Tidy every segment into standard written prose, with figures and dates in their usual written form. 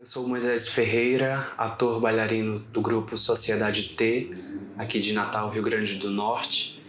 Eu sou o Moisés Ferreira, ator bailarino do grupo Sociedade T, aqui de Natal, Rio Grande do Norte.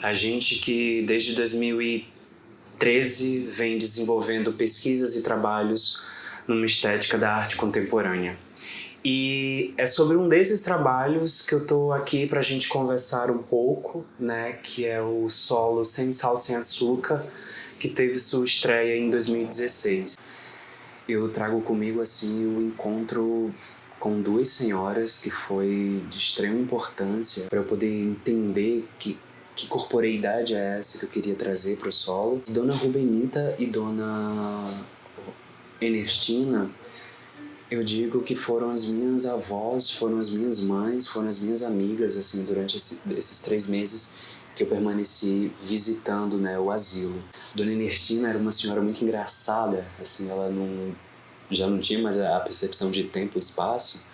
A gente que desde 2013 vem desenvolvendo pesquisas e trabalhos numa estética da arte contemporânea. E é sobre um desses trabalhos que eu estou aqui para a gente conversar um pouco, né, que é o solo Sem Sal, Sem Açúcar, que teve sua estreia em 2016. Eu trago comigo assim o encontro com duas senhoras que foi de extrema importância para eu poder entender que corporeidade é essa que eu queria trazer para o solo. Dona Rubenita e Dona Ernestina, eu digo que foram as minhas avós, foram as minhas mães, foram as minhas amigas assim durante esses 3 meses que eu permaneci visitando, né, o asilo. Dona Ernestina era uma senhora muito engraçada, assim, ela já não tinha mais a percepção de tempo e espaço.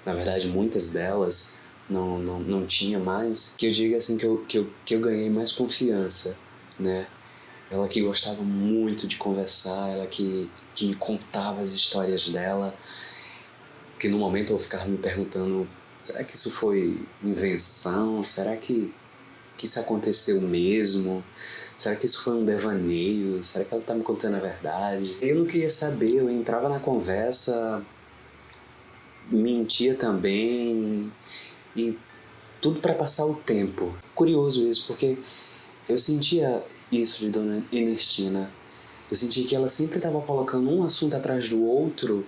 Na verdade, muitas delas não tinha mais. Que eu diga assim que eu ganhei mais confiança, né? Ela que gostava muito de conversar, ela que me contava as histórias dela, que no momento eu ficava me perguntando, será que isso foi invenção? Será que isso aconteceu mesmo? Será que isso foi um devaneio? Será que ela tá me contando a verdade? Eu não queria saber, eu entrava na conversa, mentia também, e tudo para passar o tempo. Curioso isso, porque eu sentia isso de Dona Ernestina. Eu sentia que ela sempre estava colocando um assunto atrás do outro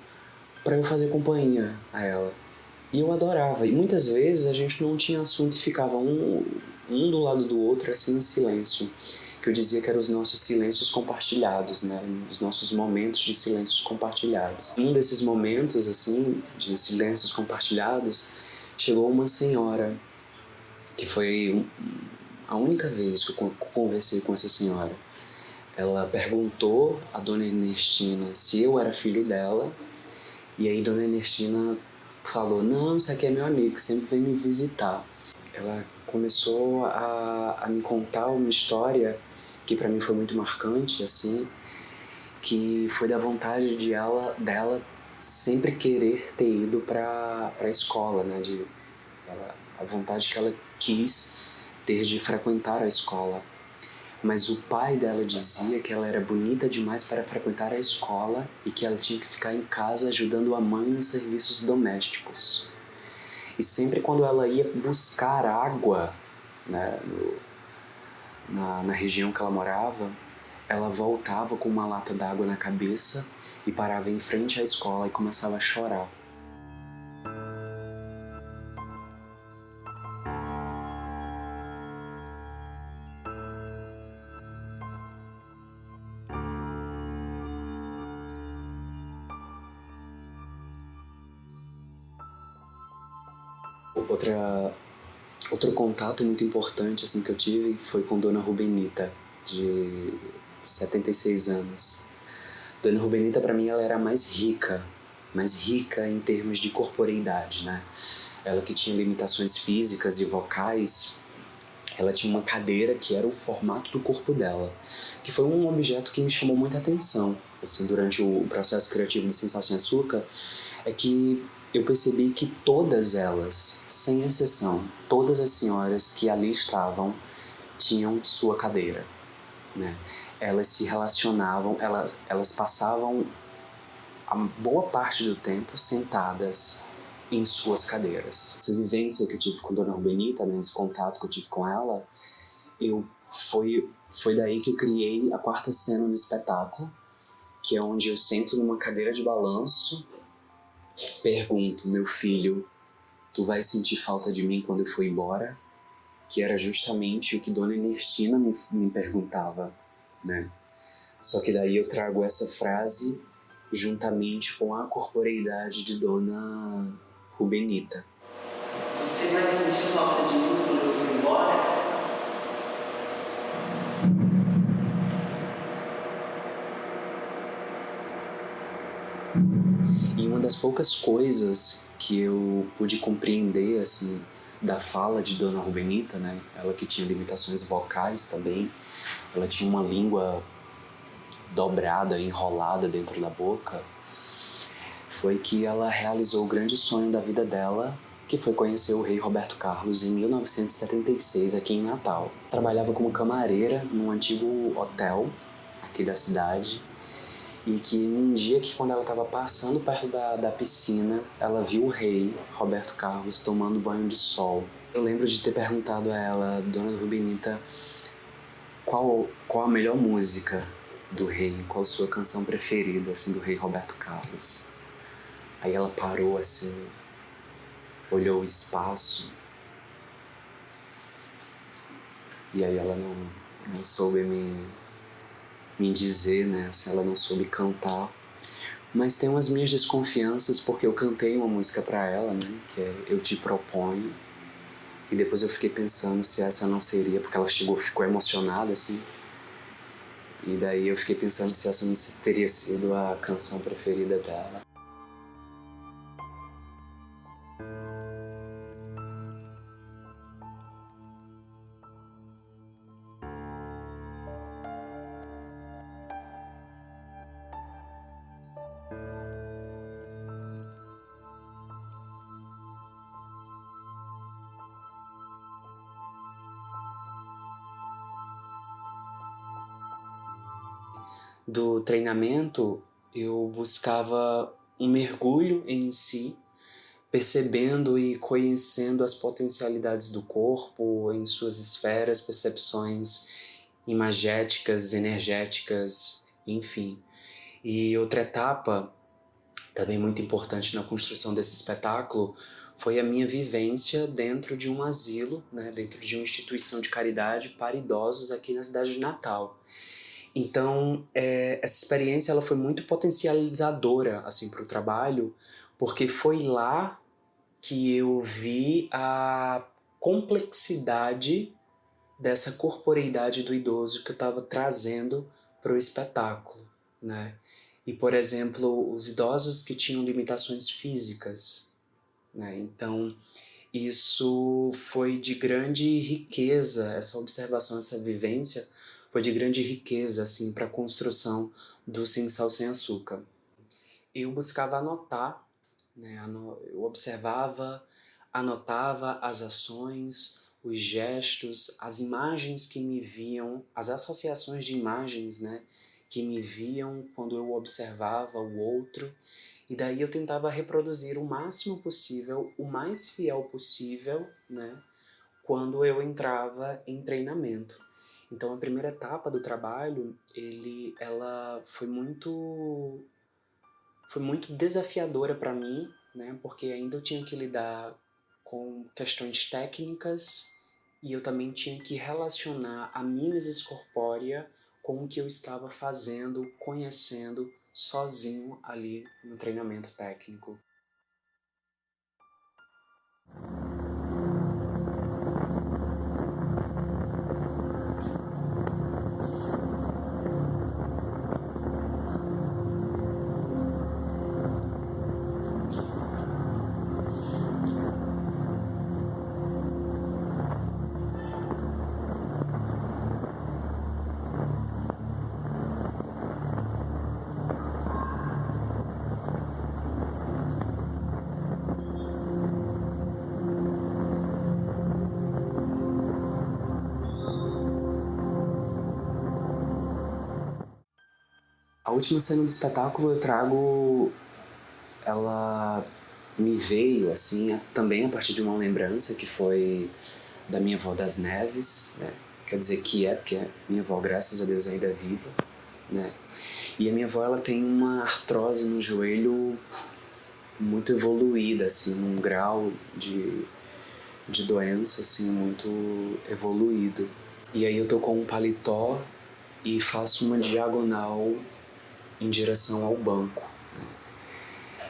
para eu fazer companhia a ela. E eu adorava. E muitas vezes a gente não tinha assunto e ficava um do lado do outro, assim, em silêncio. Que eu dizia que eram os nossos silêncios compartilhados, né? Os nossos momentos de silêncios compartilhados. Um desses momentos, assim, de silêncios compartilhados, chegou uma senhora, que foi a única vez que eu conversei com essa senhora. Ela perguntou a Dona Ernestina se eu era filho dela, e aí Dona Ernestina falou, não, isso aqui é meu amigo, sempre vem me visitar. Ela começou a me contar uma história que para mim foi muito marcante, assim, que foi da vontade dela sempre querer ter ido para a escola, né, a vontade que ela quis ter de frequentar a escola. Mas o pai dela dizia que ela era bonita demais para frequentar a escola e que ela tinha que ficar em casa ajudando a mãe nos serviços domésticos. E sempre quando ela ia buscar água, né, na região que ela morava, ela voltava com uma lata d'água na cabeça e parava em frente à escola e começava a chorar. Outro contato muito importante assim, que eu tive foi com Dona Rubenita, de 76 anos. Dona Rubenita, para mim, ela era mais rica em termos de corporeidade, né? Ela que tinha limitações físicas e vocais, ela tinha uma cadeira que era o formato do corpo dela, que foi um objeto que me chamou muita atenção, assim, durante o processo criativo de Sem Sal, Sem Açúcar, é que eu percebi que todas elas, sem exceção, todas as senhoras que ali estavam, tinham sua cadeira, né? Elas se relacionavam, elas passavam a boa parte do tempo sentadas em suas cadeiras. Essa vivência que eu tive com Dona Rubenita, né, esse contato que eu tive com ela, foi daí que eu criei a quarta cena no espetáculo, que é onde eu sento numa cadeira de balanço, pergunto, meu filho, tu vai sentir falta de mim quando eu for embora, que era justamente o que Dona Ernestina me perguntava, né? Só que daí eu trago essa frase juntamente com a corporeidade de Dona Rubenita. Você vai sentir falta de mim quando eu for embora? E uma das poucas coisas que eu pude compreender, assim, da fala de Dona Rubenita, né? Ela que tinha limitações vocais também, ela tinha uma língua dobrada, enrolada dentro da boca, foi que ela realizou o grande sonho da vida dela, que foi conhecer o rei Roberto Carlos em 1976 aqui em Natal. Trabalhava como camareira num antigo hotel aqui da cidade, e que um dia que quando ela estava passando perto da piscina, ela viu o rei Roberto Carlos tomando banho de sol. Eu lembro de ter perguntado a ela, Dona Rubenita, qual a melhor música do rei, qual a sua canção preferida assim, do rei Roberto Carlos. Aí ela parou assim, olhou o espaço, e aí ela não soube me dizer, né, assim, ela não soube cantar. Mas tem umas minhas desconfianças porque eu cantei uma música pra ela, né, que é Eu Te Proponho, e depois eu fiquei pensando se essa não seria, porque ela ficou emocionada, assim, e daí eu fiquei pensando se essa não teria sido a canção preferida dela. Do treinamento, eu buscava um mergulho em si, percebendo e conhecendo as potencialidades do corpo em suas esferas, percepções imagéticas, energéticas, enfim. E outra etapa, também muito importante na construção desse espetáculo, foi a minha vivência dentro de um asilo, né, dentro de uma instituição de caridade para idosos aqui na cidade de Natal. Então, essa experiência ela foi muito potencializadora assim, para o trabalho, porque foi lá que eu vi a complexidade dessa corporeidade do idoso que eu estava trazendo para o espetáculo, né? E, por exemplo, os idosos que tinham limitações físicas, né? Então, isso foi de grande riqueza, essa observação, essa vivência foi de grande riqueza assim, para a construção do Sem Sal, Sem Açúcar. Eu buscava anotar, né? Eu observava, anotava as ações, os gestos, as imagens que me viam, as associações de imagens, né, que me viam quando eu observava o outro, e daí eu tentava reproduzir o máximo possível, o mais fiel possível, né, quando eu entrava em treinamento. Então a primeira etapa do trabalho, ela foi muito desafiadora para mim, né, porque ainda eu tinha que lidar com questões técnicas e eu também tinha que relacionar a mimesis corpórea com o que eu estava fazendo, conhecendo sozinho ali no treinamento técnico. A última cena do espetáculo eu trago, ela me veio assim, também a partir de uma lembrança que foi da minha avó das Neves, né? Quer dizer que porque minha avó, graças a Deus, ainda é viva, né? E a minha avó, ela tem uma artrose no joelho muito evoluída, assim, num grau de doença, assim, muito evoluído. E aí eu tô com um paletó e faço uma diagonal em direção ao banco,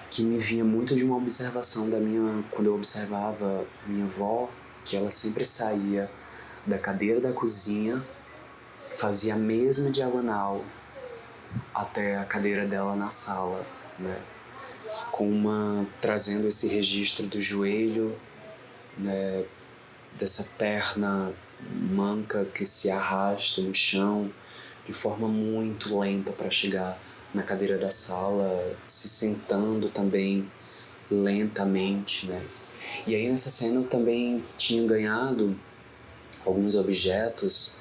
que me vinha muito de uma observação quando eu observava minha avó, que ela sempre saía da cadeira da cozinha, fazia a mesma diagonal até a cadeira dela na sala, né? Trazendo esse registro do joelho, né? Dessa perna manca que se arrasta no chão de forma muito lenta para chegar na cadeira da sala, se sentando também lentamente, né? E aí nessa cena eu também tinha ganhado alguns objetos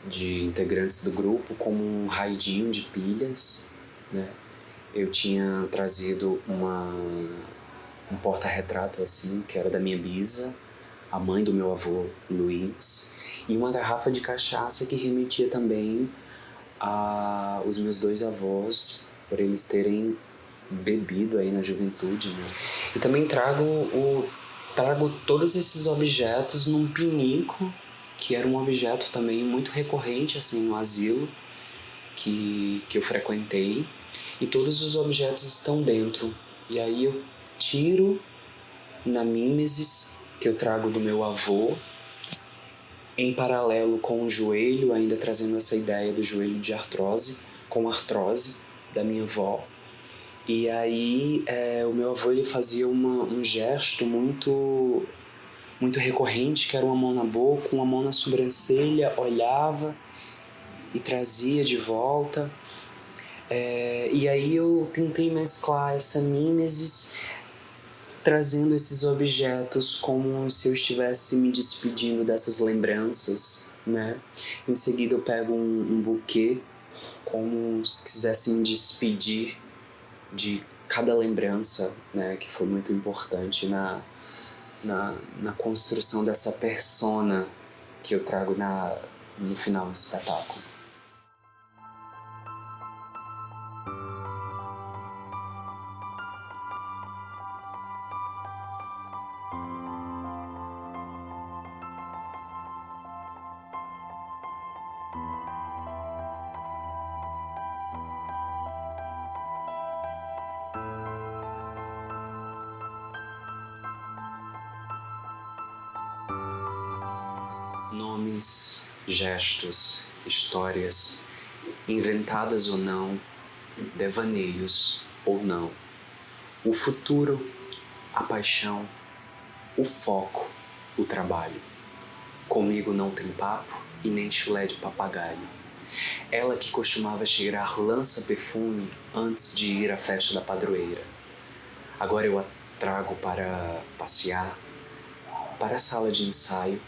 de integrantes do grupo, como um raidinho de pilhas, né? Eu tinha trazido um porta-retrato assim, que era da minha bisa, a mãe do meu avô, Luiz, e uma garrafa de cachaça que remetia também aos meus dois avós, por eles terem bebido aí na juventude, né? E também trago todos esses objetos num pinico, que era um objeto também muito recorrente assim no asilo que eu frequentei, e todos os objetos estão dentro. E aí eu tiro na mimesis que eu trago do meu avô, em paralelo com o joelho, ainda trazendo essa ideia do joelho de artrose, com artrose da minha avó. E aí o meu avô ele fazia um gesto muito recorrente, que era uma mão na boca, uma mão na sobrancelha, olhava e trazia de volta. E aí eu tentei mesclar essa mimesis, trazendo esses objetos como se eu estivesse me despedindo dessas lembranças, né? Em seguida eu pego um buquê, como se quisesse me despedir de cada lembrança, né? Que foi muito importante na construção dessa persona que eu trago no final do espetáculo. Nomes, gestos, histórias, inventadas ou não, devaneios ou não. O futuro, a paixão, o foco, o trabalho. Comigo não tem papo e nem chulé de papagaio. Ela que costumava cheirar lança-perfume antes de ir à festa da padroeira. Agora eu a trago para passear, para a sala de ensaio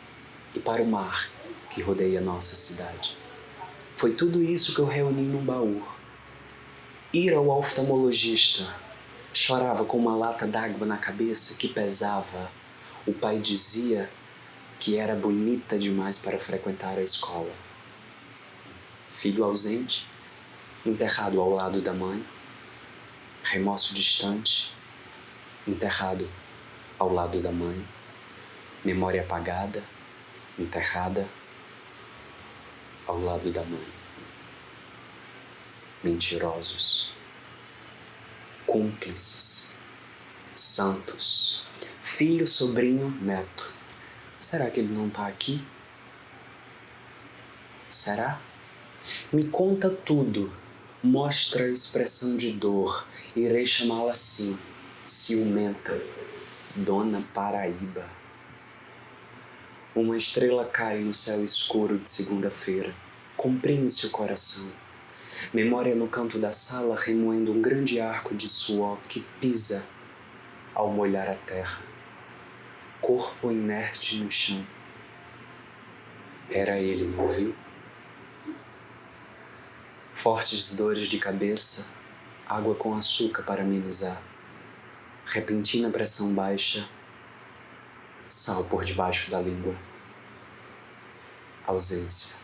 e para o mar que rodeia nossa cidade. Foi tudo isso que eu reuni num baú. Ir ao oftalmologista. Chorava com uma lata d'água na cabeça que pesava. O pai dizia que era bonita demais para frequentar a escola. Filho ausente, enterrado ao lado da mãe. Remorso distante, enterrado ao lado da mãe. Memória apagada, enterrada ao lado da mãe. Mentirosos, cúmplices, santos, filho, sobrinho, neto. Será que ele não tá aqui? Será? Me conta tudo, mostra a expressão de dor, irei chamá-la assim, ciumenta, Dona Paraíba. Uma estrela cai no céu escuro de segunda-feira, comprime seu coração. Memória no canto da sala remoendo um grande arco de suor que pisa ao molhar a terra. Corpo inerte no chão. Era ele, não viu? Fortes dores de cabeça, água com açúcar para amenizar. Repentina pressão baixa, sal por debaixo da língua. Ausência.